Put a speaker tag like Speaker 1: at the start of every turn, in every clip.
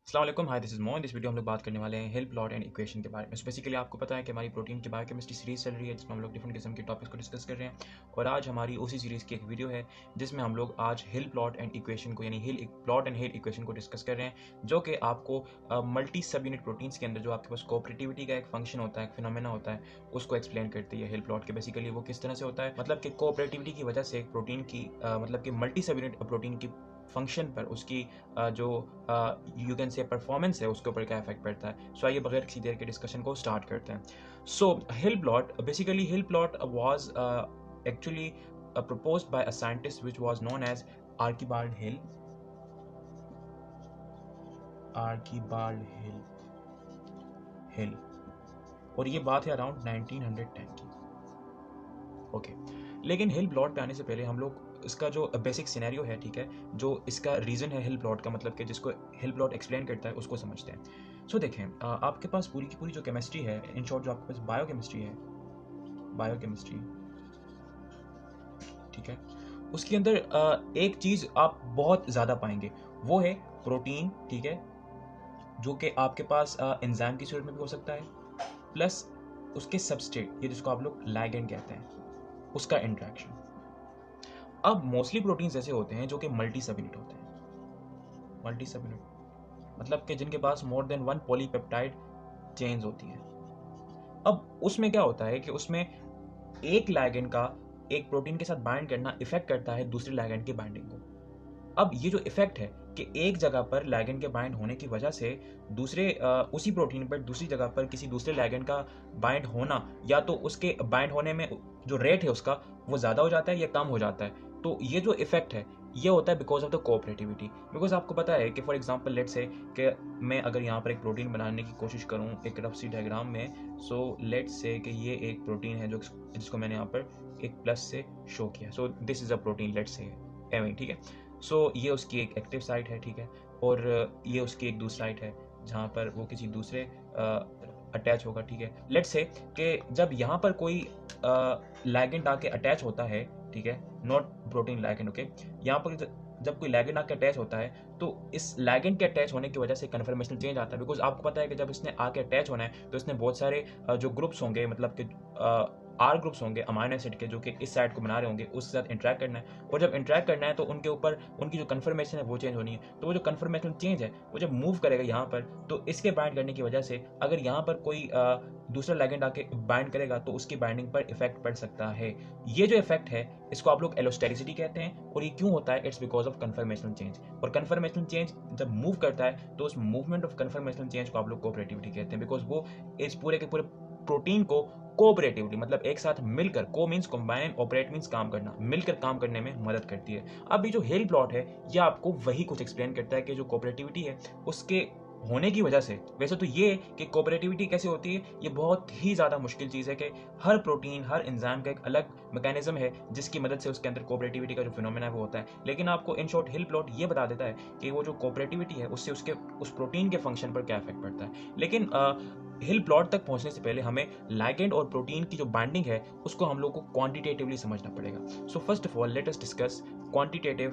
Speaker 1: अस्सलाम वालेकुम, hi this is Moin. इस वीडियो हम लोग बात करने वाले हैं हिल प्लॉट एंड इक्वेशन के बारे में। बेसिकली आपको पता है कि हमारी प्रोटीन की बायोकेमिस्ट्री सीरीज़ चल रही है जिसमें हम लोग डिफरेंट किस्म के टॉपिक्स को डिस्कस कर रहे हैं और आज हमारी उसी सीरीज़ की एक वीडियो है जिसमें हम लोग आज हिल प्लॉट एंड इक्वेशन को यानी हिल प्लॉट एंड हिल इक्वेशन को डिस्कस कर रहे हैं, जो कि आपको मल्टी सब यूनिट प्रोटीन्स के अंदर जो आपके पास कोऑपरेटिविटी का एक फंक्शन होता है, एक फिनोमेना होता है, उसको एक्सप्लेन करती है हिल प्लॉट के। बेसिकली वो किस तरह से होता है, मतलब कि कोऑपरेटिविटी की वजह से एक प्रोटीन की मतलब कि मल्टी सब यूनिट प्रोटीन की फंक्शन पर उसकी जो यू कैन से परफॉर्मेंस है उसके ऊपर क्या इफेक्ट पड़ता है। सो आइए बगैर किसी देर के डिस्कशन को स्टार्ट करते हैं। So Hill plot, basically Hill plot was actually proposed by a scientist which was known as Archibald Hill. Hill और ये बात है अराउंड 1910 की। ओके लेकिन हिल प्लॉट पे आने से पहले हम लोग इसका जो बेसिक सिनेरियो है, ठीक है, जो इसका रीज़न है हिल प्लॉट का, मतलब कि जिसको हिल प्लॉट एक्सप्लेन करता है, उसको समझते हैं। सो देखें, आपके पास पूरी की पूरी जो केमिस्ट्री है, इन शॉर्ट जो आपके पास बायोकेमिस्ट्री, ठीक है, उसके अंदर एक चीज़ आप बहुत ज़्यादा पाएंगे, वो है प्रोटीन, ठीक है, जो कि आपके पास एंजाइम की सूरत में भी हो सकता है, प्लस उसके सबस्ट्रेट, ये जिसको आप लोग लिगैंड कहते हैं, उसका इंट्रैक्शन। अब मोस्टली प्रोटीन्स ऐसे होते हैं जो कि मल्टी सब यूनिट होते हैं। मल्टी सब यूनिट मतलब कि जिनके पास more than one polypeptide chains होती हैं। अब उसमें क्या होता है कि उसमें एक लिगैंड का एक प्रोटीन के साथ बाइंड करना इफेक्ट करता है दूसरे लिगैंड की बाइंडिंग को। अब ये जो इफेक्ट है कि एक जगह पर लिगैंड के बाइंड होने की वजह से दूसरे उसी प्रोटीन पर दूसरी जगह पर किसी दूसरे लिगैंड का बाइंड होना, या तो उसके बाइंड होने में जो रेट है उसका वो ज़्यादा हो जाता है या कम हो जाता है। तो ये जो इफेक्ट है ये होता है because of the cooperativity. Because आपको पता है कि फॉर एग्जांपल लेट्स से कि मैं अगर यहाँ पर एक प्रोटीन बनाने की कोशिश करूँ एक रफ सी डायग्राम में, सो लेट्स से कि ये एक प्रोटीन है जो जिसको मैंने यहाँ पर एक प्लस से शो किया। So this is a protein, let's say एवं, ठीक है। सो ये उसकी एक एक्टिव साइट है, ठीक है, और ये उसकी एक दूसरी साइट है जहाँ पर वो किसी दूसरे अटैच होगा, ठीक है। लेट्स से कि जब यहाँ पर कोई लिगैंड आके अटैच होता है, ठीक है, नॉट प्रोटीन लिगैंड, ओके, यहाँ पर जब कोई लिगैंड आके अटैच होता है तो इस लिगैंड के अटैच होने की वजह से कन्फर्मेशनल चेंज आता है। बिकॉज आपको पता है कि जब इसने आके अटैच होना है तो इसने बहुत सारे जो ग्रुप्स होंगे, मतलब कि आर ग्रुप्स होंगे अमाइनो एसिड के, जो कि इस साइड को बना रहे होंगे, उसके साथ इंटरेक्ट करना है, और जब इंटरेक्ट करना है तो उनके ऊपर उनकी जो कन्फर्मेशन है वो चेंज होनी है। तो वो जो कन्फर्मेशनल चेंज है वो जब मूव करेगा यहाँ पर, तो इसके बाइंड करने की वजह से अगर यहाँ पर कोई दूसरा लिगैंड आके बाइंड करेगा तो उसकी बाइंडिंग पर इफेक्ट पड़ सकता है। ये जो इफेक्ट है इसको आप लोग एलोस्टेरिसिटी कहते हैं, और ये क्यों होता है? It's because of conformational change. और कन्फर्मेशनल चेंज जब मूव करता है तो उस मूवमेंट ऑफ कन्फर्मेशनल चेंज को आप लोग कोऑपरेटिविटी कहते हैं, बिकॉज वो इस पूरे के पूरे प्रोटीन को कोऑपरेटिवली, मतलब एक साथ मिलकर, को मींस कंबाइन, ऑपरेट मींस काम करना, मिलकर काम करने में मदद करती है। अब ये जो हिल प्लॉट है ये आपको वही कुछ एक्सप्लेन करता है कि जो कोऑपरेटिविटी है उसके होने की वजह से, वैसे तो ये कि कोऑपरेटिविटी कैसे होती है ये बहुत ही ज़्यादा मुश्किल चीज़ है कि हर प्रोटीन, हर एंजाइम का एक अलग मैकेनिज्म है जिसकी मदद से उसके अंदर कोऑपरेटिविटी का जो फिनोमेना है वो होता है। लेकिन आपको इन शॉर्ट हिल प्लॉट ये बता देता है कि वो जो कोऑपरेटिविटी है उससे उसके उस प्रोटीन के फंक्शन पर क्या इफेक्ट पड़ता है। लेकिन हिल प्लॉट तक पहुंचने से पहले हमें लिगैंड और प्रोटीन की जो बाइंडिंग है उसको हम लोग को क्वांटिटेटिवली समझना पड़ेगा। So first of all let us discuss quantitative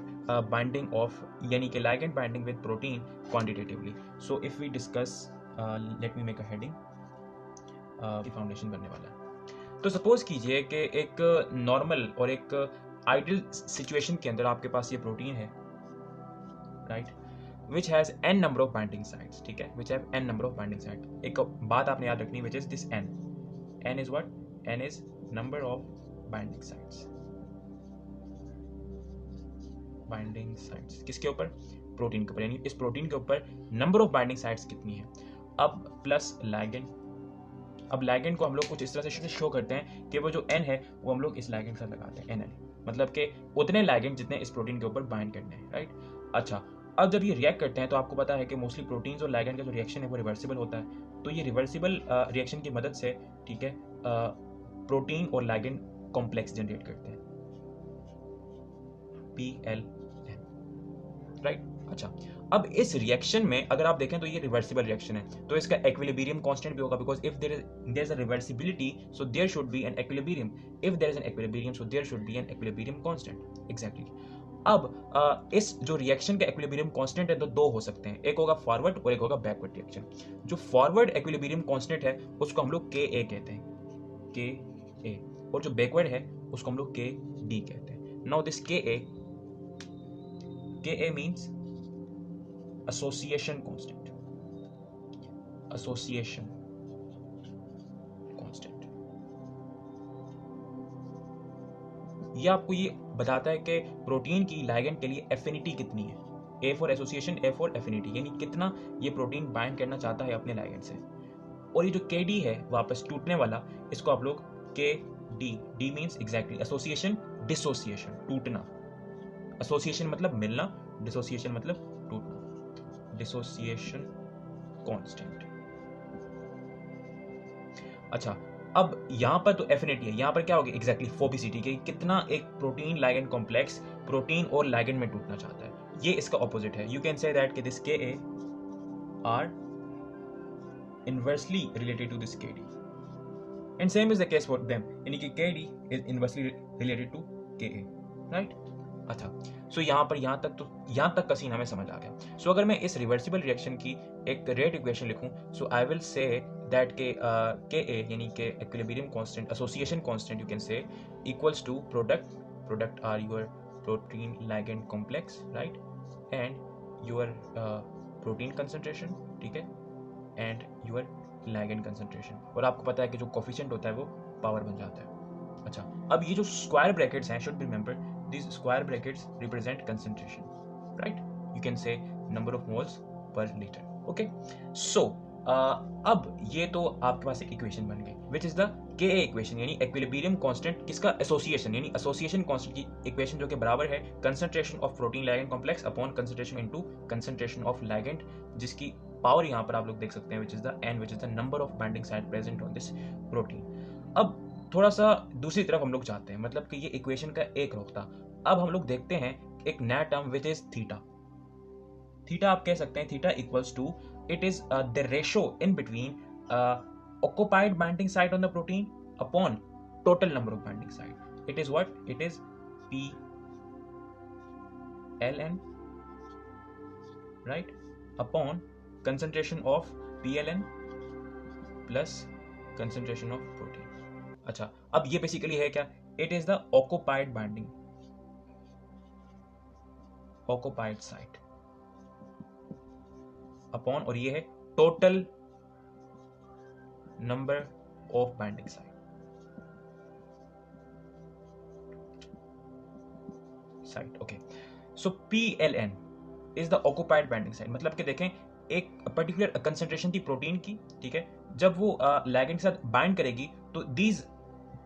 Speaker 1: binding of, यानी कि ligand binding with protein quantitatively. So if we discuss, let me make a heading, की फाउंडेशन बनने वाला है। तो सपोज कीजिए कि एक नॉर्मल और एक आइडियल सिचुएशन के अंदर आपके पास ये प्रोटीन है, right, which has n number of binding sites, ठीक है, which have n number of binding sites। एक बात आपने याद रखनी, which is this n is what? n is number of binding sites। Binding sites किसके ऊपर? प्रोटीन के ऊपर, यानी इस प्रोटीन के ऊपर नंबर ऑफ बाइंडिंग साइट्स कितनी है। अब प्लस लिगैंड, अब लिगैंड को हम लोग कुछ इस तरह से शो करते हैं कि वो जो n है वो हम लोग इस लिगैंड के साथ लगाते हैं, nl, मतलब कि उतने लिगैंड जितने इस प्रोटीन के ऊपर बाइंड करने हैं, राइट। अच्छा, अब जब ये रिएक्ट करते हैं तो आपको पता है कि मोस्टली प्रोटीन्स और लिगैंड का जो रिएक्शन है वो रिवर्सिबल होता है। तो ये रिवर्सिबल रिएक्शन की मदद से, ठीक है, प्रोटीन और लिगैंड कॉम्प्लेक्स जनरेट करते हैं, PLN, राइट। अच्छा, अब इस रिएक्शन में अगर आप देखें तो ये रिवर्सिबल रिएक्शन है, तो इसका इक्विलिब्रियम कांस्टेंट भी होगा, because if there is a reversibility so there should be an equilibrium, if there is an equilibrium so there should be an equilibrium constant, exactly. अब इस जो रिएक्शन का एक्विलिब्रियम कांस्टेंट है तो दो हो सकते हैं, एक होगा फॉरवर्ड और एक होगा बैकवर्ड रिएक्शन। जो फॉरवर्ड एक्विलिब्रियम कांस्टेंट है उसको हम लोग के ए कहते हैं, के ए, और जो बैकवर्ड है उसको हम लोग के डी कहते हैं। Now this K A means association constant, association constant. ये आपको ये बताता है कि प्रोटीन की लिगैंड के लिए एफिनिटी कितनी है, A for association, A for affinity, यानी कितना ये प्रोटीन बाइंड करना चाहता है अपने लिगैंड से। और ये जो के डी है वापस टूटने वाला, इसको आप लोग के D means exactly association dissociation, टूटना। एसोसिएशन मतलब मिलना, डिसोसिएशन मतलब टूटना, डिसोसिएशन कांस्टेंट। अच्छा, अब यहां पर तो एफिनिटी है, यहां पर क्या होगी एग्जैक्टली फोबिसिटी, कि कितना एक प्रोटीन लिगैंड कॉम्प्लेक्स प्रोटीन और लिगैंड में टूटना चाहता है। ये इसका ऑपोजिट है। यू कैन से दैट कि this K A are inversely related to this K D, and same is the case for them, यानी कि K D is inversely related to K A, right. अच्छा, सो यहां तक का scene हमें समझ आ गया। सो अगर मैं इस रिवर्सिबल रिएक्शन की एक रेट इक्वेशन लिखूं, सो आई विल से दैट के ए यानी कि equilibrium constant, association constant you can say, equals to product are your protein ligand complex, right, and your protein concentration, ठीक है, एंड योर लिगैंड कंसंट्रेशन। और आपको पता है कि जो कोफिशिएंट होता है वो पावर बन जाता है। अच्छा, अब ये जो स्क्वायर ब्रैकेट्स हैं, should be remember these square brackets represent concentration, right? You can say number of moles per liter, okay? So अब ये तो आपके पास एक इक्वेशन बन गई which is the Ka equation, यानी इक्विलिब्रियम कांस्टेंट किसका, एसोसिएशन, यानी एसोसिएशन कांस्टेंट की इक्वेशन, जो कि बराबर है concentration of protein ligand complex upon concentration into concentration of ligand, जिसकी पावर यहाँ पर आप लोग देख सकते हैं which is the n, which is the number of binding site present on this protein। अब थोड़ा सा दूसरी तरफ हम लोग जाते हैं, मतलब कि ये इक्वेशन का एक रुख था। अब हम लोग देखते हैं एक नया term which is theta. Theta आप कह सकते हैं, theta equals to, it is the ratio in between occupied binding site on the protein upon total number of binding site. It is what? It is P ln, right, upon concentration of PLN plus concentration of protein. अच्छा, अब ये basically है क्या, it is the occupied binding, occupied site upon, और ये है total number of binding site, okay. So PLN is the occupied binding site, मतलब कि देखें एक पर्टिकुलर कंसंट्रेशन थी प्रोटीन की, ठीक है, जब वो लिगैंड के साथ बाइंड करेगी तो these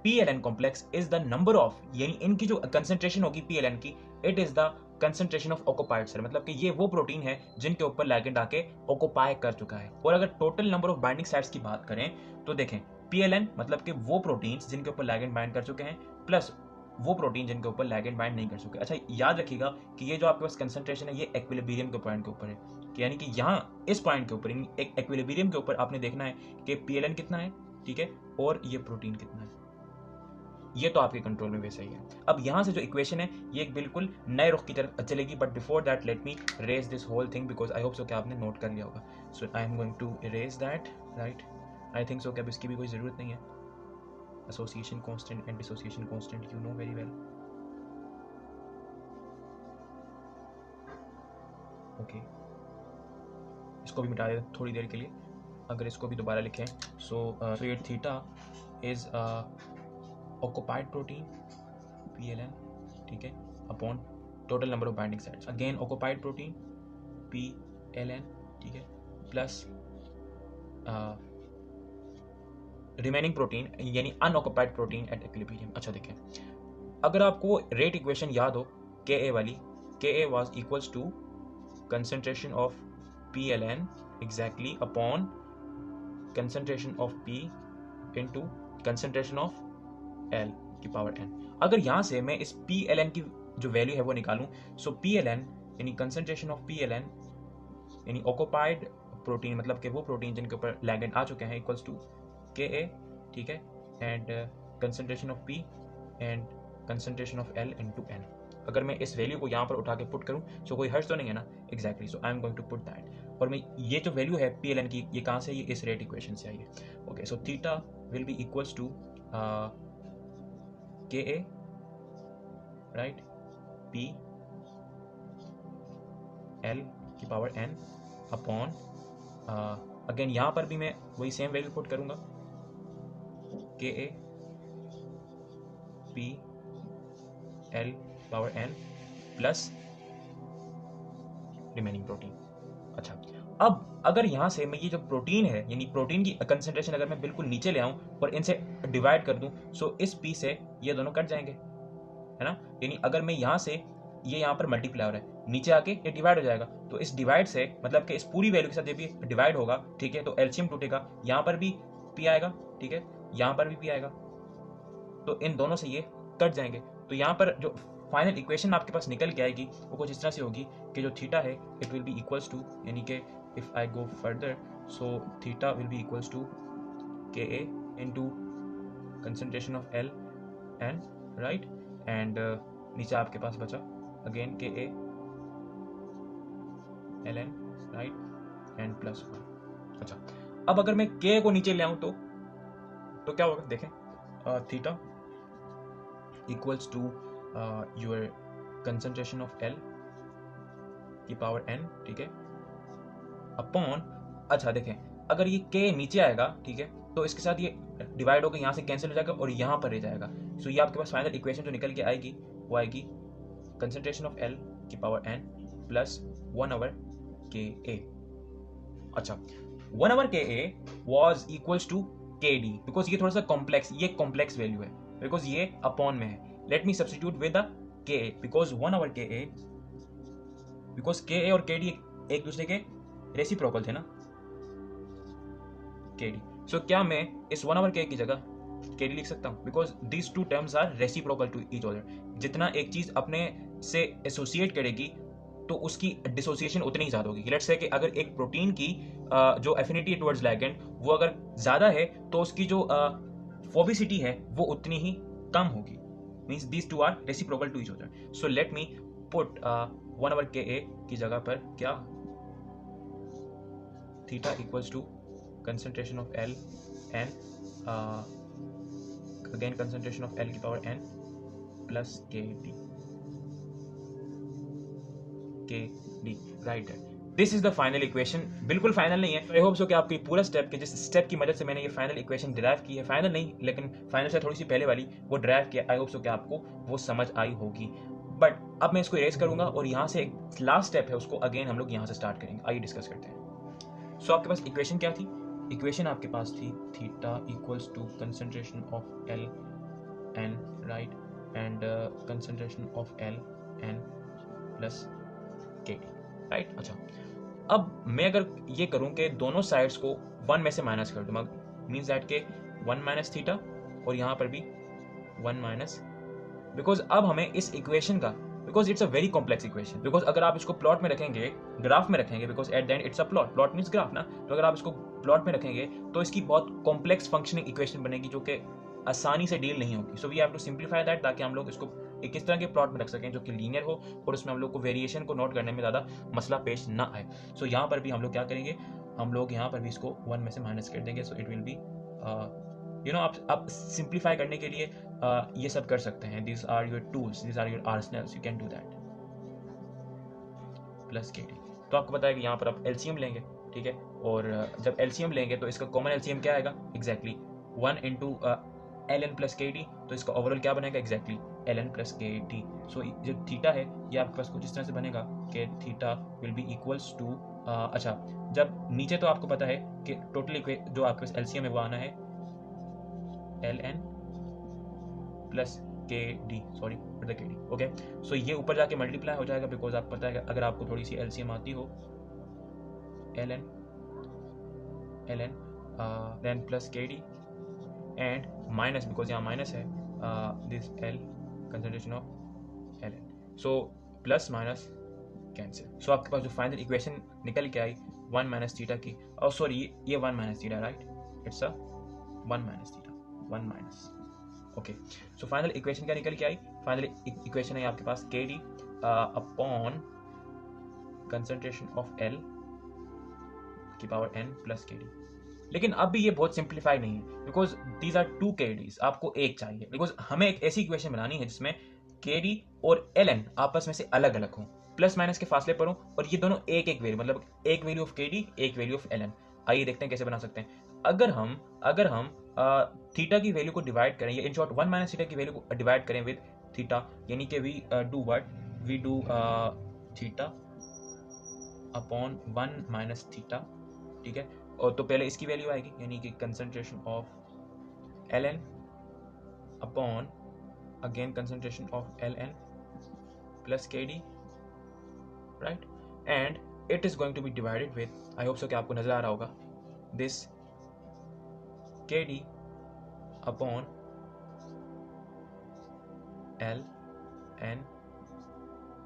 Speaker 1: PLN complex is the number of, यानी इनकी जो कंसंट्रेशन होगी PLN की, it is the concentration of occupied cell, मतलब कि ये वो प्रोटीन है जिनके ऊपर लिगैंड आके ऑक्युपाई कर चुका है। और अगर total number of binding sites की बात करें तो देखें PLN मतलब कि वो प्रोटीन्स जिनके ऊपर लिगैंड बाइंड कर चुके हैं, प्लस वो प्रोटीन जिनके ऊपर लिगैंड बाइंड नहीं कर चुके। अच्छा, याद रखिएगा कि ये जो आपके पास कंसंट्रेशन है ये इक्विलिब्रियम के पॉइंट के ऊपर है, यानी कि यहाँ इस पॉइंट के ऊपर, एक इक्विलिब्रियम के ऊपर आपने देखना है कि PLN कितना है, ठीक है, और ये प्रोटीन कितना है, ये तो आपके कंट्रोल में वैसा ही है। अब यहां से जो इक्वेशन है ये एक बिल्कुल नए रुख की तरफ चलेगी, but before that let me erase this whole thing, because I hope so कि आपने नोट कर लिया होगा। So I am going to erase that, right, I think so कि अब इसकी भी कोई जरूरत नहीं है। Association constant and dissociation constant you know very well, okay. इसको भी मिटा दें थोड़ी देर के लिए। अगर इसको भी दोबारा लिखें, सो ये theta is occupied protein PLN, ठीक है, upon total number of binding sites, again occupied protein PLN, ठीक है, प्लस रिमेनिंग प्रोटीन यानी अनऑक्युपाइड प्रोटीन एट इक्विलिब्रियम। अच्छा देखें, अगर आपको रेट इक्वेशन याद हो Ka वाली, Ka was equals to concentration of PLN exactly upon concentration of P into concentration of L की पावर n। अगर यहां से मैं इस PLN की जो वैल्यू है वो निकालूं, सो PLN यानी कंसंट्रेशन ऑफ PLN यानी ऑक्युपाइड प्रोटीन, मतलब कि वो प्रोटीन जिनके ऊपर लिगैंड आ चुके हैं, इक्वल्स टू Ka, ठीक है, and concentration of P and concentration of L into n। अगर मैं इस वैल्यू को यहाँ पर उठा के पुट करूँ सो कोई हर्ज तो नहीं है ना, exactly, so I am going to put that. और मैं ये जो वैल्यू है पी एल एन की, ये कहाँ से, ये इस रेट इक्वेशन से आई है। Okay, so theta will be equals to K A, right, P L की पावर एन अपॉन, अगेन यहाँ पर भी मैं वही सेम वैल्यू पुट करूँगा, K A P L power N plus remaining protein. अच्छा, अब अगर यहाँ से मैं ये जो प्रोटीन है यानी प्रोटीन की कंसेंट्रेशन अगर मैं बिल्कुल नीचे ले आऊँ और इनसे डिवाइड कर दूँ, सो इस पी से ये दोनों कट जाएंगे, है ना। यानी अगर मैं यहाँ से, ये यहाँ पर मल्टीप्लाई हो रहा है, नीचे आके ये डिवाइड हो जाएगा, तो इस डिवाइड से मतलब कि इस पूरी वैल्यू के साथ ये भी डिवाइड होगा, ठीक है, तो एलसीएम टूटेगा, यहाँ पर भी पी आएगा, ठीक है, यहाँ पर भी पी आएगा, तो इन दोनों से ये कट जाएंगे। तो यहाँ पर जो फाइनल इक्वेशन आपके पास निकल के आएगी वो कुछ इस तरह से होगी कि जो थीटा है it will be equals to, यानी कि if I go further, so theta will be equals to K A into concentration of L N, right, and नीचे आपके पास बचा again K A L N, right, and plus one. अच्छा, अब अगर मैं के को नीचे ले आऊं तो क्या होगा, देखें, theta equals to your concentration of L की पावर एन, ठीक है, अपॉन, अच्छा देखें, अगर ये के नीचे आएगा, ठीक है, तो इसके साथ ये डिवाइड होकर यहाँ से कैंसिल हो जाएगा और यहाँ पर रह जाएगा। सो ये आपके पास फाइनल इक्वेशन जो निकल के आएगी वो आएगी कंसंट्रेशन ऑफ एल की पावर एन प्लस 1/, के ए। अच्छा, 1/, K A was equals to के डी, बिकॉज ये थोड़ा सा कॉम्प्लेक्स, ये कॉम्प्लेक्स वैल्यू है बिकॉज ये अपॉन में है। Let me substitute with the के ए, बिकॉज 1/, के ए, बिकॉज के ए और के डी एक दूसरे के रेसिप्रोकल थे ना, के डी। सो क्या मैं इस 1/, के ए की जगह के डी लिख सकता हूँ, because these two terms are reciprocal to each other. जितना एक चीज अपने से एसोसिएट करेगी तो उसकी डिसोसिएशन उतनी ही ज्यादा होगी। लेट्स से कि अगर एक प्रोटीन की जो एफिनिटी टुवर्ड्स लिगैंड वो अगर ज्यादा है तो उसकी जो फोबिसिटी है वो उतनी ही कम होगी। Means these two are reciprocal to each other. So let me put 1/, K A की जगह पर क्या, theta equals to concentration of L N, again concentration of L की power N plus K D, K D, right है। This is the final equation. बिल्कुल final नहीं है, आई hope so कि आपको पूरा स्टेप के जिस स्टेप की मदद से मैंने ये फाइनल इक्वेशन डिराइव की है, फाइनल नहीं लेकिन फाइनल से थोड़ी सी पहले वाली वो डिराइव किया, आई होप सो कि आपको वो समझ आई होगी। बट अब मैं इसको इरेज करूंगा और यहाँ से एक लास्ट स्टेप है उसको अगेन हम लोग यहाँ से स्टार्ट करेंगे। आइए डिस्कस करते हैं। सो आपके पास इक्वेशन क्या थी, इक्वेशन आपके पास थी theta equals to concentration of L N, right, and concentration of L N plus K D, right. अच्छा, अब मैं अगर ये करूं कि दोनों साइड्स को 1 में से माइनस कर दूं, मीन्स दैट के 1 माइनस थीटा और यहाँ पर भी 1 माइनस, बिकॉज अब हमें इस इक्वेशन का, because it's a very complex equation, because अगर आप इसको प्लॉट में रखेंगे, ग्राफ में रखेंगे, because at the end it's a plot, plot means graph ना, तो अगर आप इसको प्लॉट में रखेंगे तो इसकी बहुत कॉम्प्लेक्स फंक्शनिंग इक्वेशन बनेगी जो कि आसानी से डील नहीं होगी। So we have to simplify that ताकि हम लोग इसको एक इस तरह के प्लॉट में रख सकें जो कि लीनियर हो और उसमें हम लोग को वेरिएशन को नोट करने में ज़्यादा मसला पेश ना आए। सो यहाँ पर भी हम लोग क्या करेंगे, हम लोग यहाँ पर भी इसको 1 में से माइनस कर देंगे। So it will be you know, आप सिंप्लीफाई करने के लिए ये सब कर सकते हैं। This are your tools, this are your arsenals, you can do that. Plus K D, तो आपको पता है कि यहाँ पर आप एलसीएम लेंगे, ठीक है, और जब एलसीएम लेंगे तो इसका कॉमन एलसीएम क्या आएगा, exactly 1 into L N plus K D, तो इसका ओवरऑल क्या बनेगा, exactly L N plus K D. So जो थीटा है ये आपके पास कुछ इस तरह से बनेगा कि theta will be equals to, अच्छा, जब नीचे तो आपको पता है कि टोटल जो आपके पास एलसीएम है वो आना है L N plus K D, sorry the के डी, ओके। सो ये ऊपर जाके मल्टीप्लाई हो जाएगा, बिकॉज आपको पता है कि अगर आपको थोड़ी सी एलसीएम आती हो, L N then plus K D and minus, because यहाँ माइनस है, this L concentration of L N, so plus minus cancel. So आपके पास जो फाइनल इक्वेशन निकल के आई 1 माइनस थीटा की, और सॉरी ये 1 minus theta, right, it's a 1 minus theta, 1 minus, okay. So final equation क्या निकल के आई, फाइनल इक्वेशन है आपके पास के D upon concentration of L की power N plus K D. लेकिन अब भी ये बहुत सिंप्लीफाई नहीं है बिकॉज दीज आर टू के डीज, आपको एक चाहिए बिकॉज हमें एक ऐसी इक्वेशन बनानी है जिसमें के डी और एल एन आपस में से अलग अलग हों, प्लस माइनस के फासले पर हो, और ये दोनों एक एक वैल्यू, मतलब एक वैल्यू ऑफ के डी एक वैल्यू ऑफ एल एन। आइए देखते हैं कैसे बना सकते हैं। अगर हम थीटा की वैल्यू को डिवाइड करें, या इन शॉर्ट 1 माइनस थीटा की वैल्यू को डिवाइड करें विद थीटा, यानी कि we do what, we do theta upon 1 minus theta, ठीक है। और तो पहले इसकी वैल्यू आएगी, यानी कि concentration of L N upon again concentration of L N plus K D, right, and it is going to be divided with, I hope so कि आपको नजर आ रहा होगा, this K D upon L N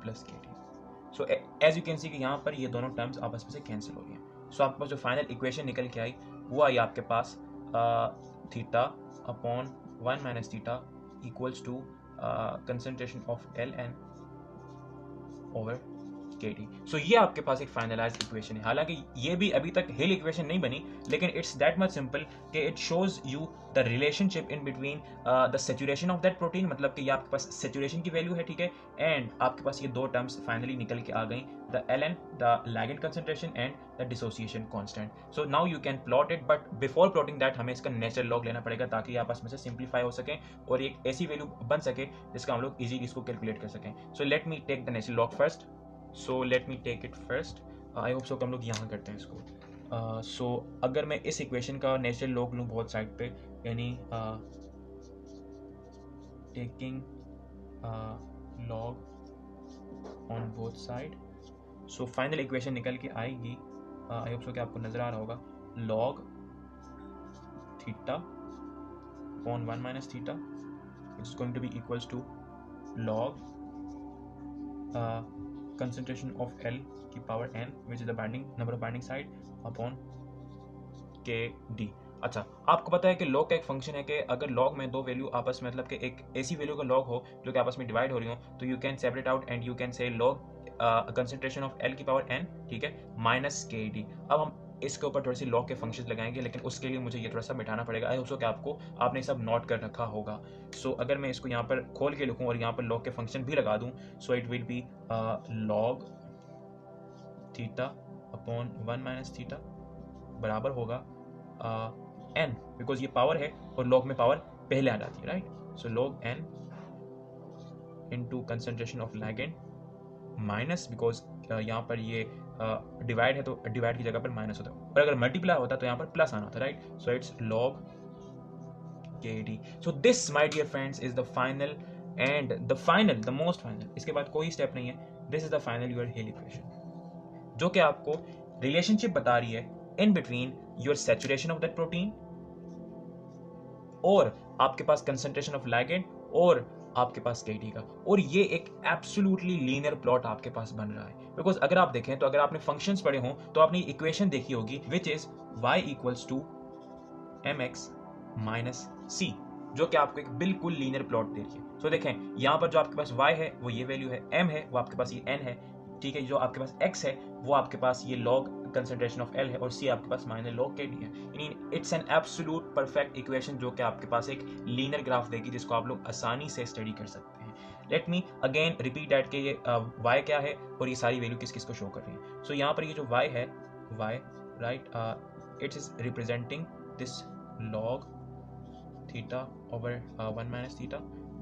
Speaker 1: plus K D. So as you can see कि यहाँ पर ये दोनों टर्म्स आपस में से कैंसिल हो रही हैं। सो आपके पास जो फाइनल इक्वेशन निकल के आई वो आई आपके पास theta upon 1 minus theta equals to concentration of L N over K D. So ये आपके पास एक फाइनलाइज इक्वेशन है। हालांकि ये भी अभी तक हिल इक्वेशन नहीं बनी, लेकिन इट्स दैट मच सिंपल कि it shows you the relationship in between the saturation of that protein, मतलब कि ये आपके पास सेचुरेशन की वैल्यू है, ठीक है, एंड आपके पास ये दो टर्म्स फाइनली निकल के आ गई, the L N, the ligand concentration and the dissociation constant. So now you can plot it, but before plotting that हमें इसका नेचुरल लॉग लेना पड़ेगा ताकि आपस में से सिंप्लीफाई हो सके और एक ऐसी वैल्यू बन सके जिसका हम लोग इजीली इसको कैलकुलेट कर सकें। So let me take the natural log first. So let me take it first. I hope so कि हम लोग यहाँ करते हैं इसको। सो अगर मैं इस इक्वेशन का नेचुरल लॉग लूँ बहुत साइड पे, यानी taking log on both side, so final equation निकल के आएगी, आई होप सो कि आपको नजर आ रहा होगा, log theta upon 1 minus theta it's going to be equals to log concentration of L की power n which is the binding number of binding side upon k d। अच्छा, आपको पता है कि log का एक फंक्शन है कि अगर log में दो वैल्यू आपस में, मतलब कि एक ऐसी वैल्यू का log हो जो कि आपस में डिवाइड हो रही हो, तो you can separate out and you can से log कंसंट्रेशन ऑफ L की पावर n, ठीक है, माइनस के डी। अब हम इसके ऊपर थोड़ी सी लॉग के फंक्शंस लगाएंगे, लेकिन उसके लिए मुझे ये थोड़ा सा मिटाना पड़ेगा। आई होप सो कि आपने सब नोट कर रखा होगा। सो अगर मैं इसको यहाँ पर खोल के लिखूँ और यहाँ पर लॉग के फंक्शन भी लगा दूँ, सो it will B log theta upon 1 minus theta बराबर होगा n, बिकॉज ये पावर है और लॉग में पावर पहले आ जाती है, right. So log n into concentration of ligand minus, because यहाँ पर ये डिवाइड है तो डिवाइड की जगह पर माइनस होता है, और अगर मल्टीप्लाई होता तो यहाँ पर प्लस आना होता, right. So it's log K D. So this my dear friends is the final and the most final, इसके बाद कोई स्टेप नहीं है, this is the final your Hill equation, जो कि आपको रिलेशनशिप बता रही है in between your saturation of that protein और आपके पास कंसंट्रेशन ऑफ लिगैंड और आपके पास केडी का, और ये एक एब्सोल्युटली लीनियर प्लॉट आपके पास बन रहा है। बिकॉज अगर आप देखें तो अगर आपने फंक्शंस पढ़े हों तो आपने इक्वेशन देखी होगी which is y equals to mx minus c, जो कि आपको एक बिल्कुल लीनियर प्लॉट दे रही है। सो देखें यहाँ पर जो आपके पास y है वो ये वैल्यू है, m है वो आपके पास ये n है, ठीक है, जो आपके पास x है वो आपके पास ये log कंसंट्रेशन ऑफ L है, और C आपके पास माइनस log KD है। यानी it's an absolute perfect equation जो कि आपके पास एक लीनियर ग्राफ देगी जिसको आप लोग आसानी से स्टडी कर सकते हैं। Let me again repeat that कि ये y क्या है और ये सारी वैल्यू किस किस को शो कर रही है। सो यहाँ पर ये जो y है, y right, it is representing this log theta over 1 minus theta,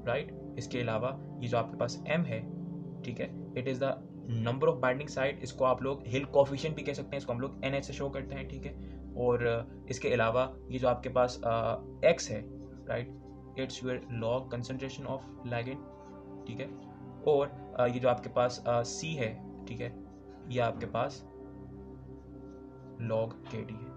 Speaker 1: right. इसके अलावा ये जो आपके पास m है, ठीक है, it is the number of binding side, इसको आप लोग हिल कोफिशिएंट भी कह सकते हैं, इसको हम लोग NH से शो करते हैं, ठीक है। और इसके अलावा ये जो आपके पास X है, right, it's your log concentration of ligand, ठीक है, और ये जो आपके पास C है, ठीक है, ये आपके पास लॉग KD है,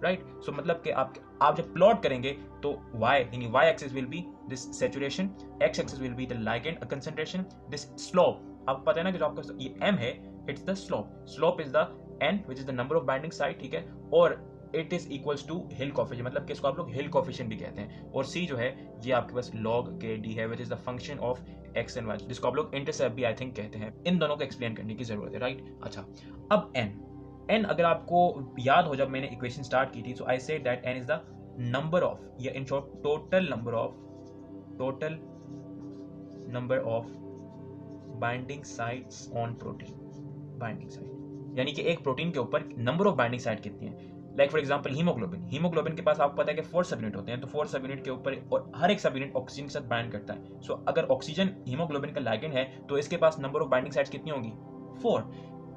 Speaker 1: राइट। सो मतलब कि आप जब प्लॉट करेंगे तो y यानी y axis will be this saturation, x axis will be the ligand concentration, this slope, आपको पता है ना कि जो आपका ये m है, it's the slope, slope is the n which is the number of binding site, ठीक है, और it is equals to Hill coefficient, मतलब कि इसको आप लोग हिल कोफिशिएंट भी कहते हैं। और सी जो है ये आपके पास log KD है which is the function of x and y, जिसको आप लोग इंटरसेप्ट भी आई थिंक कहते हैं। इन दोनों को एक्सप्लेन करने की जरूरत है, राइट। अच्छा, अब n अगर आपको याद हो जब मैंने इक्वेशन स्टार्ट की थी, so I said that n is the number of, या in short total number of binding sites on protein. Binding site यानी कि एक प्रोटीन के ऊपर नंबर ऑफ बाइंडिंग साइट कितनी है। लाइक फॉर एग्जांपल हीमोग्लोबिन के पास आपको पता है कि 4 सब यूनिट होते हैं, तो 4 सब यूनिट के ऊपर और हर एक सब यूनिट ऑक्सीजन के साथ बाइंड करता है। सो अगर ऑक्सीजन हीमोग्लोबिन का लिगैंड है तो इसके पास नंबर ऑफ बाइंडिंग साइट्स कितनी होगी, 4।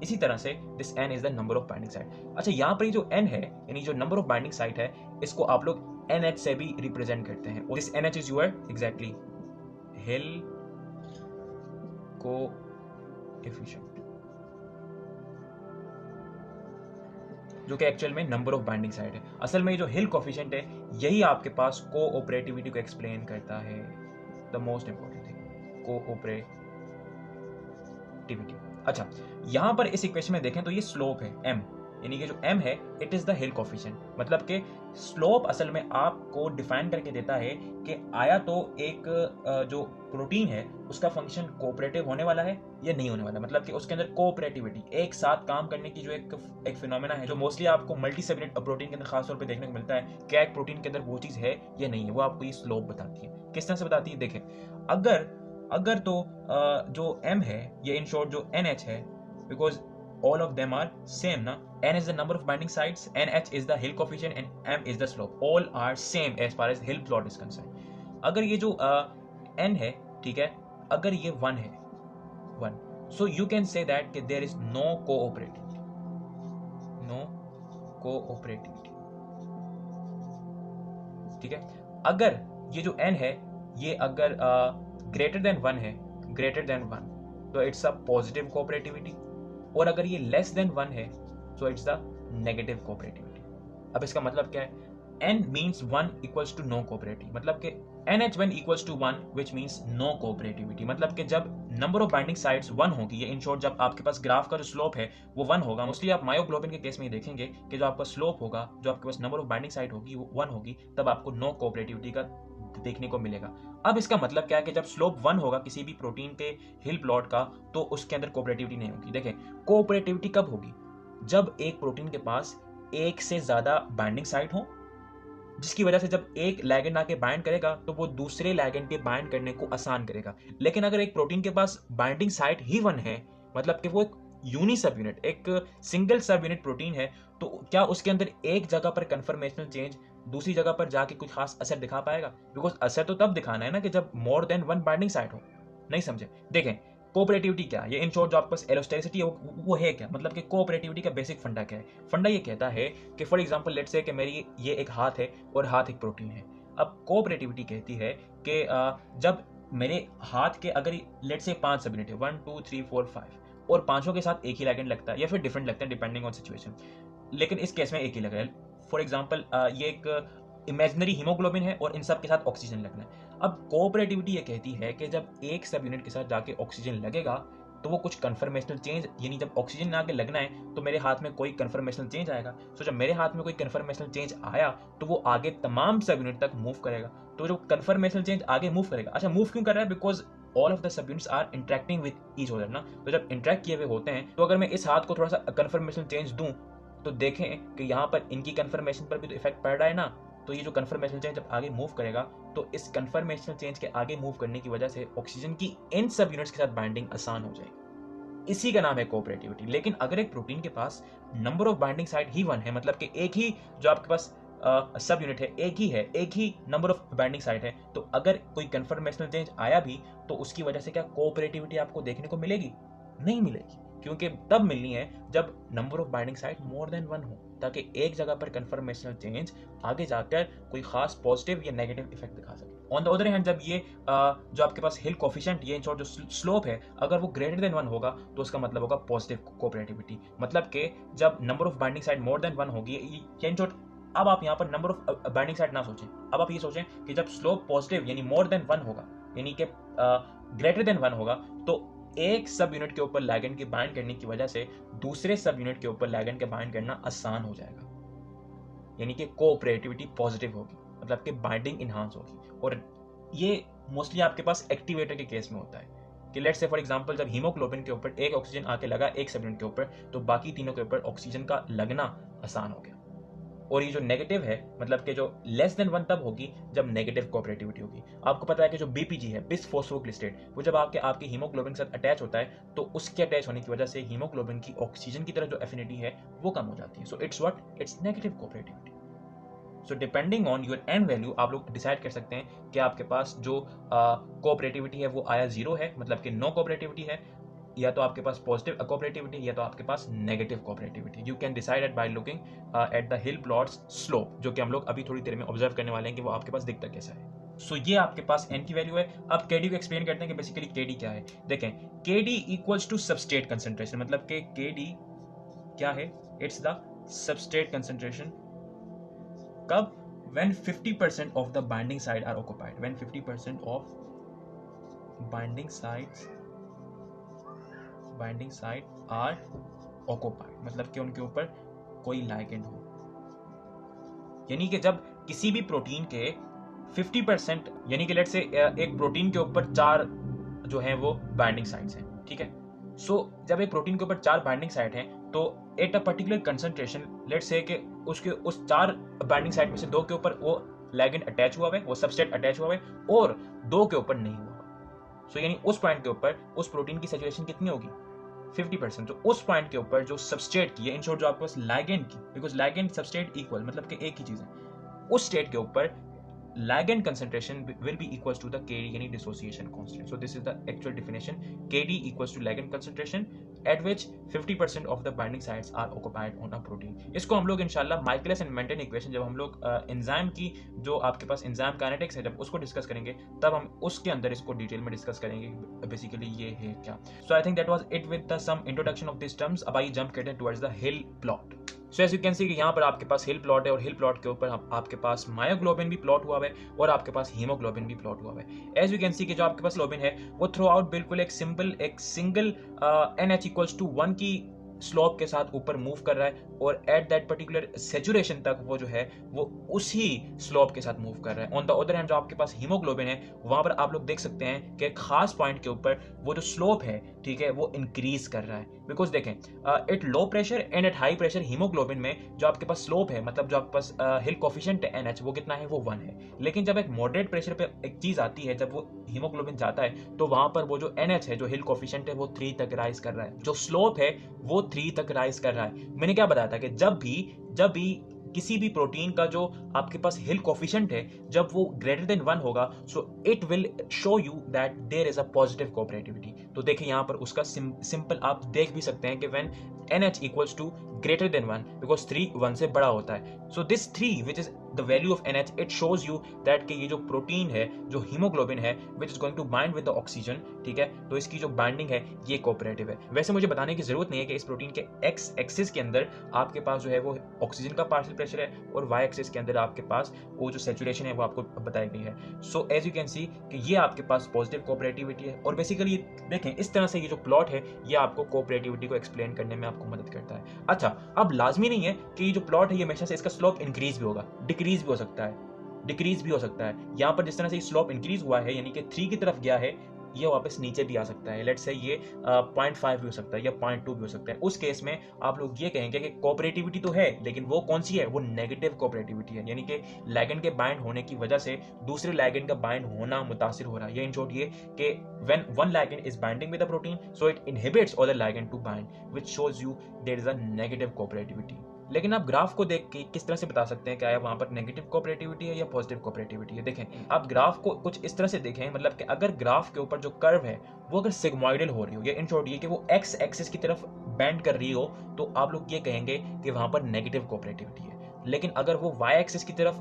Speaker 1: इसी तरह से this n is the number of binding site. अच्छा, यहाँ पर जो n है यानी जो नंबर ऑफ बाइंडिंग साइट है, इसको आप लोग NH से भी रिप्रेजेंट करते हैं, और this NH is your exactly hill coefficient, जो कि एक्चुअल में नंबर ऑफ बाइंडिंग साइट है। असल में जो हिल कोएफिशिएंट है यही आपके पास कोऑपरेटिविटी को एक्सप्लेन करता है। The most important thing, cooperativity. अच्छा, यहां पर इस इक्वेशन में देखें तो ये स्लोप है m, यानी कि जो m है it is the hill coefficient, मतलब कि स्लोप असल में आपको डिफाइन करके देता है कि आया तो एक जो प्रोटीन है उसका फंक्शन कोऑपरेटिव होने वाला है या नहीं होने वाला, मतलब कि उसके अंदर कोऑपरेटिविटी, एक साथ काम करने की जो एक फिनोमेना है जो मोस्टली आपको मल्टी सेलेबरेट प्रोटीन के अंदर खासतौर पे देखने को मिलता है। क्या एक प्रोटीन के अंदर वो चीज है या नहीं है, वो आपको ये स्लोप बताती है। किस तरह से बताती है, देखें, अगर तो जो m है ये इन शॉर्ट जो NH है, because all of them are same ना, n is the number of binding sites, NH is the Hill coefficient and m is the slope, all are same as far as Hill plot is concerned। अगर ये जो n है, ठीक है, अगर ये 1 है, 1, so you can say that कि there is no cooperativity, ठीक है। अगर ये जो n है ये अगर ग्रेटर देन 1 है, ग्रेटर देन 1, तो इट्स अ पॉजिटिव कोऑपरेटिविटी, और अगर ये लेस देन 1 है तो इट्स द नेगेटिव कोऑपरेटिविटी। अब इसका मतलब क्या है, n means 1 equals to no cooperative, मतलब कि NH1 equals to 1 which means no cooperativity, मतलब कि जब नंबर ऑफ बाइंडिंग साइट्स 1 होगी, इन शॉर्ट जब आपके पास ग्राफ का जो स्लोप है वो 1 होगा। मोस्टली आप मायोग्लोबिन के केस में ये देखेंगे कि जो आपका स्लोप होगा, जो आपके पास नंबर ऑफ बाइंडिंग साइट होगी वो 1 होगी, तब आपको नो कोऑपरेटिविटी का देखने को मिलेगा। अब इसका मतलब क्या है कि जब स्लोप 1 होगा किसी भी प्रोटीन के हिल प्लॉट का, तो उसके अंदर कोऑपरेटिविटी नहीं होगी। देखें, कोऑपरेटिविटी कब होगी, जब एक प्रोटीन के पास एक से ज्यादा बाइंडिंग साइट हो, जिसकी वजह से जब एक लिगैंड आके बाइंड करेगा तो वो दूसरे लिगैंड के बाइंड करने को आसान करेगा। लेकिन अगर एक प्रोटीन के पास बाइंडिंग साइट ही 1 है, मतलब कि वो एक यूनि सब यूनिट, एक सिंगल सब यूनिट प्रोटीन है, तो क्या उसके अंदर एक जगह पर कन्फर्मेशनल चेंज दूसरी जगह पर जाके कुछ खास असर दिखा पाएगा? बिकॉज असर तो तब दिखाना है ना कि जब मोर देन 1 बाइंडिंग साइट हो। नहीं समझे? देखें, कोऑपरेटिविटी क्या है, ये इन शॉर्ट जो आपके पास एलोस्टेरिसिटी है वो है क्या, मतलब कि कोऑपरेटिविटी का बेसिक फंडा क्या है। फंडा ये कहता है कि फॉर एग्जांपल लेट्स से कि मेरी ये एक हाथ है और हाथ एक प्रोटीन है। अब कोऑपरेटिविटी कहती है कि जब मेरे हाथ के अगर लेट्स से 5 सब यूनिट है, 1 2 3 4 5, और पांचों के साथ एक ही लिगैंड लगता है या फिर डिफरेंट लगता है डिपेंडिंग ऑन सिचुएशन, लेकिन इस केस में एक ही लग रहा है। फॉर एग्जांपल ये एक इमेजिनरी हीमोग्लोबिन है और इन सब के साथ ऑक्सीजन लगना है। अब कोऑपरेटिविटी ये कहती है कि जब एक सब यूनिट के साथ जाके ऑक्सीजन लगेगा तो वो कुछ कन्फर्मेशनल चेंज, यानी जब ऑक्सीजन आके लगना है तो मेरे हाथ में कोई कन्फर्मेशनल चेंज आएगा। सो जब मेरे हाथ में कोई कन्फर्मेशनल चेंज आया तो वो आगे तमाम सब यूनिट तक मूव करेगा। तो जो कन्फर्मेशनल चेंज आगे मूव करेगा, अच्छा मूव क्यों कर रहा है, because all of the subunits are interacting with each other ना। तो जब इंटरेक्ट किए हुए होते हैं, तो अगर मैं इस हाथ को थोड़ा सा कन्फर्मेशनल चेंज दूं तो देखें कि यहाँ पर इनकी कन्फर्मेशन पर भी तो इफेक्ट पड़ रहा है ना। तो ये जो कन्फर्मेशनल चेंज जब आगे मूव करेगा तो इस कन्फर्मेशनल चेंज के आगे मूव करने की वजह से ऑक्सीजन की इन सब यूनिट्स के साथ बाइंडिंग आसान हो जाएगी। इसी का नाम है कोऑपरेटिविटी। लेकिन अगर एक प्रोटीन के पास नंबर ऑफ बाइंडिंग साइट ही 1 है, मतलब कि एक ही जो आपके पास सब यूनिट है, एक ही नंबर ऑफ बाइंडिंग साइट है, तो अगर कोई कन्फर्मेशनल चेंज आया भी तो उसकी वजह से क्या कोऑपरेटिविटी आपको देखने को मिलेगी? नहीं मिलेगी, क्योंकि तब मिलनी है जब number of binding site more than 1 हो, ताकि एक जगह पर कन्फर्मेशनल चेंज आगे जाकर कोई खास पॉजिटिव या नेगेटिव इफेक्ट दिखा सके। ऑन द अदर हैंड जब ये जो आपके पास हिल कोफिशिएंट, ये जो स्लोप है, अगर वो ग्रेटर देन 1 होगा तो उसका मतलब होगा पॉजिटिव कोऑपरेटिविटी, मतलब कि जब number of binding site more than 1 होगी। अब आप यहाँ पर नंबर ऑफ बाइंडिंग साइट ना सोचें, अब आप ये सोचें कि जब स्लोप पॉजिटिव यानी मोर देन 1 होगा, यानी कि ग्रेटर देन 1 होगा, तो एक सब यूनिट के ऊपर लिगैंड के बाइंड करने की वजह से दूसरे सब यूनिट के ऊपर लिगैंड के बाइंड करना आसान हो जाएगा। यानी कि कोऑपरेटिविटी पॉजिटिव होगी, मतलब कि बाइंडिंग इन्हांस होगी। और ये मोस्टली आपके पास एक्टिवेटर के केस में होता है कि लेट्स से फॉर एग्जांपल जब हीमोग्लोबिन के ऊपर एक ऑक्सीजन आके लगा एक सेगमेंट के ऊपर, तो बाकी तीनों के ऊपर ऑक्सीजन का लगना आसान हो गया। और ये जो नेगेटिव है, मतलब कि जो लेस देन 1 तब होगी जब नेगेटिव कोऑपरेटिविटी होगी। आपको पता है कि जो बीपीजी है, बिस फॉस्फोग्लिसरेट, वो जब आपके हीमोग्लोबिन के साथ अटैच होता है तो उसके अटैच होने की वजह से हीमोग्लोबिन की ऑक्सीजन की तरफ जो एफिनिटी है वो कम हो जाती है। So it's what, it's negative cooperativity. So depending on your N value आप लोग डिसाइड कर सकते हैं कि आपके पास जो कोऑपरेटिविटी है वो आया 0 है, मतलब कि नो कोऑपरेटिविटी है, या तो आपके पास पॉजिटिव कोऑपरेटिविटी, या तो आपके पास negative cooperativity. You can decide it by looking at the Hill plots slope, जो कि हम लोग अभी थोड़ी देर में ऑब्जर्व करने वाले हैं कि वो आपके पास दिखता कैसा है। सो ये आपके पास n की वैल्यू है। अब kd को एक्सप्लेन करते हैं कि बेसिकली kd क्या है। देखें, kd equals to substrate concentration, मतलब कि kd क्या है, इट्स द सबस्ट्रेट कंसंट्रेशन। कब? when 50% of the binding side are occupied, when 50% of binding side are occupied, मतलब कि उनके ऊपर कोई लाइगेंड हो। यानी कि जब किसी भी प्रोटीन के 50%, यानी कि लेट्स से एक प्रोटीन के ऊपर 4 जो हैं वो बाइंडिंग साइड्स हैं, ठीक है। सो जब एक प्रोटीन के ऊपर 4 बाइंडिंग साइड हैं तो at a particular concentration, let's say कि उसके उस 4 बाइंडिंग साइड में से 2 के ऊपर वो लाइगेंड अटैच हुआ है, वो सबस्ट्रेट अटैच हुआ है, और 2 के ऊपर नहीं हुआ। सो यानी उस पॉइंट के ऊपर उस प्रोटीन की सैचुरेशन कितनी होगी? 50%। तो उस पॉइंट के ऊपर जो सबस्ट्रेट की है, इन शॉर्ट जो आपके पास लाइगेंड की, बिकॉज लाइगेंड सबस्ट्रेट इक्वल, मतलब कि एक ही चीज है, उस स्टेट के ऊपर ligand concentration will be equals to the Kd, यानी dissociation constant. So this is the actual definition. Kd equals to ligand concentration at which 50% of the binding sites are occupied on a protein. इसको हम लोग इंशाल्लाह Michaelis and Menten equation, जब हम लोग enzyme की जो आपके पास एंजाइम काइनेटिक्स है, जब उसको डिस्कस करेंगे तब हम उसके अंदर इसको डिटेल में डिस्कस करेंगे बेसिकली ये है क्या। So I think that was it with the some introduction of this terms. अब आइए जंप करते हैं towards the Hill plot. So as you can see कि यहाँ पर आपके पास हिल प्लॉट है, और हिल प्लॉट के ऊपर आपके पास मायोग्लोबिन भी प्लॉट हुआ है और आपके पास हीमोग्लोबिन भी प्लॉट हुआ है। एज यू कैन सी कि जो आपके पास ग्लोबिन है वो थ्रू आउट बिल्कुल एक सिंगल NH=1 की स्लोप के साथ ऊपर मूव कर रहा है, और एट दैट पर्टिकुलर सैचुरेशन तक वो जो है वो उसी स्लोप के साथ मूव कर रहा है। ऑन द अदर हैंड जो आपके पास हीमोग्लोबिन है, वहां पर आप लोग देख सकते हैं कि एक खास पॉइंट के ऊपर वो जो स्लोप है, ठीक है, वो इंक्रीज कर रहा है। बिकॉज देखें, at low pressure and at high pressure haemoglobin में जो आपके पास स्लोप है, मतलब जो आपके पास हिल कोफिशिएंट है NH, वो कितना है? वो 1 है। लेकिन जब एक मॉडरेट प्रेशर पे एक चीज आती है, जब वो हीमोग्लोबिन जाता है, तो वहां पर वो जो NH है, जो हिल कोफिशिएंट है, वो 3 तक राइज कर रहा है, जो स्लोप है वो 3 तक राइज कर रहा है। मैंने क्या बताया था कि जब भी किसी भी प्रोटीन का जो आपके पास हिल कोफिशिएंट है, जब वो ग्रेटर देन 1 होगा, so it will show you that there is a positive cooperativity. तो देखिए यहाँ पर उसका सिंपल आप देख भी सकते हैं कि when NH equals to greater than 1, because 3 1 से बड़ा होता है। So this 3 which is the value of NH, it shows you that कि ये जो प्रोटीन है, जो हीमोग्लोबिन है, which is going to bind with the oxygen, ठीक है, तो इसकी जो बाइंडिंग है ये कोऑपरेटिव है। वैसे मुझे बताने की जरूरत नहीं है कि इस प्रोटीन के एक्स एक्सिस के अंदर आपके पास जो है वो ऑक्सीजन का पार्शियल प्रेशर है, और वाई एक्सिस के अंदर आपके पास वो जो सैचुरेशन है वो आपको बताई गई है। So as you can see कि ये आपके पास पॉजिटिव कोऑपरेटिविटी है, और बेसिकली देखें इस तरह से ये जो प्लॉट है ये आपको कोऑपरेटिविटी को एक्सप्लेन करने में आपको मदद करता है। अच्छा, अब लाजमी नहीं है कि ये जो प्लॉट है ये हमेशा से इसका स्लोप इंक्रीज भी होगा, डिक्रीज भी हो सकता है, डिक्रीज भी हो सकता है। यहाँ पर जिस तरह से स्लोप इंक्रीज हुआ है, यानी कि 3 की तरफ गया है, ये वापस नीचे भी आ सकता है। लेट्स से ये 0.5 भी हो सकता है या 0.2 भी हो सकता है। उस केस में आप लोग ये कहेंगे कि कोऑपरेटिविटी तो है, लेकिन वो कौन सी है? वो नेगेटिव कोऑपरेटिविटी है, यानी कि लाइगेंड के बाइंड होने की वजह से दूसरे लाइगेंड का बाइंड होना मुतासिर हो रहा है। ये इन शॉर्ट ये कि when one ligand is binding with a protein, so it inhibits other ligand to bind, which shows you there is a negative cooperativity. लेकिन आप ग्राफ को देख के किस तरह से बता सकते हैं क्या वहां पर नेगेटिव कोऑपरेटिविटी है या पॉजिटिव कोऑपरेटिविटी है? देखें, आप ग्राफ को कुछ इस तरह से देखें, मतलब कि अगर ग्राफ के ऊपर जो कर्व है वो अगर सिग्मोइडल हो रही हो, या इन शॉर्ट ये कि वो एक्स एक्सिस की तरफ बेंड कर रही हो, तो आप लोग ये कहेंगे कि वहां पर नेगेटिव कोऑपरेटिविटी है। लेकिन अगर वो वाई एक्सिस की तरफ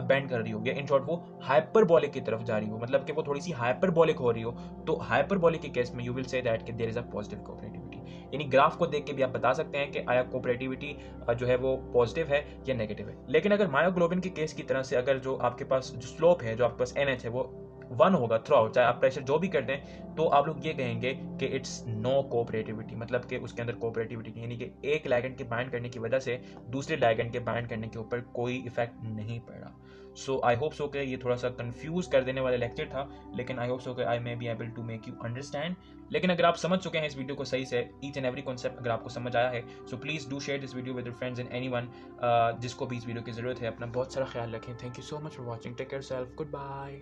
Speaker 1: बेंड कर रही हो, या इन शॉर्ट वो हाइपरबोलिक की तरफ जा रही हो, मतलब कि वो थोड़ी सी हाइपरबोलिक हो रही हो, तो हाइपरबोलिक के केस में यू विल से दैट कि there is a positive cooperativity. यानी ग्राफ को देख के भी आप बता सकते हैं कि आया कोऑपरेटिविटी जो है वो पॉजिटिव है या नेगेटिव है। लेकिन अगर मायोग्लोबिन के केस की तरह से अगर जो आपके पास जो स्लोप है, जो आपके पास NH है, वो वन होगा थ्रू आउट, चाहे आप प्रेशर जो भी कर दें, तो आप लोग ये कहेंगे कि इट्स नो कोऑपरेटिविटी, मतलब कि उसके अंदर कोऑपरेटिविटी नहीं, यानी कि एक लाइगेंड के बाइंड करने की वजह से दूसरे लाइगेंड के बाइंड करने के ऊपर कोई इफेक्ट नहीं पड़ा। सो आई होप सो कि ये थोड़ा सा कंफ्यूज कर देने वाला लेक्चर था, लेकिन आई होप सो कि I may be able to make you understand. लेकिन अगर आप समझ चुके हैं इस वीडियो को सही से, ईच एंड एवरी कॉन्सेप्ट अगर आपको समझ आया है, so please do share this video with your friends and anyone जिसको भी इस वीडियो की ज़रूरत है। अपना बहुत सारा ख्याल रखें। Thank you so much for watching, take care self, good bye.